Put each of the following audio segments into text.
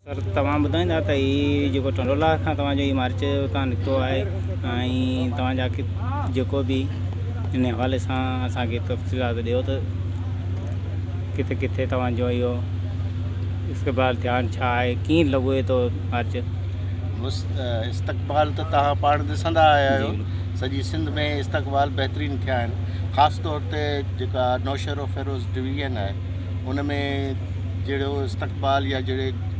Sir तव्हां ॿुधाईंदा त हीउ जेको टंडोला खां तव्हांजो हीउ मार्च उतां निकितो आहे ऐं तव्हांजा जेको बि इन हवाले सां असांखे तफ़सीलात ॾियो त किथे किथे तव्हांजो इहो इस्तक़बाल ध्यानु छा आहे, कीअं लॻे थो मार्च? इस्तक़बाल त तव्हां पाण ॾिसंदा आया आहियो, सॼी सिंध में इस्तक़बाल बहितरीनु थिया आहिनि। ख़ासि तौर ते जेका नौशहर फ़िरोज़ डिवीज़न आहे उन में जहिड़ो इस्तक़बाल या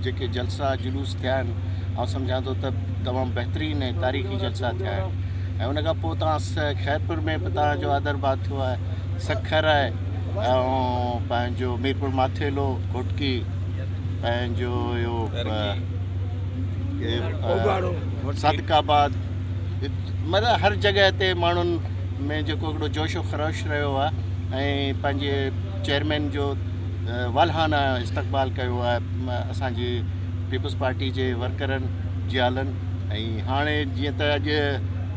जेके जलसा जुलूस थिया आहिनि, आउं सम्झां थो त तमामु बहितरीनु ऐं तारीख़ी जलसा थिया आहिनि। ऐं उन खां पोइ तव्हां खैरपुर में बि तव्हांजो आदरबाद थियो आहे, सखर आहे, ऐं पंहिंजो मीरपुर माथेलो, घोटकी, पंहिंजो इहो सादिकाबाद, मतिलबु हर जॻह ते माण्हुनि में जेको हिकिड़ो जोशो ख़रोश रहियो आहे ऐं पंहिंजे चेयरमैन जो वालहाना इस्तक़बाल कयो आहे असांजी पीपल्स पार्टी जे वर्करनि ज़ियालनि। ऐं हाणे जीअं त अॼु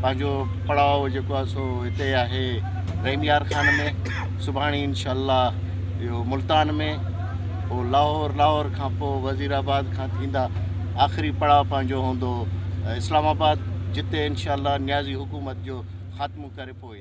पंहिंजो पड़ाव जेको आहे सो हिते आहे रहीमयार खान में, सुभाणे इंशाअल्लाह इहो मुल्तान में, पोइ लाहौर खां पोइ वज़ीराबाद खां थींदा, आख़िरी पड़ाव पंहिंजो हूंदो इस्लामाबाद, जिते इंशाअल्लाह न्याज़ी हुकूमत जो ख़ात्मो करे पोइ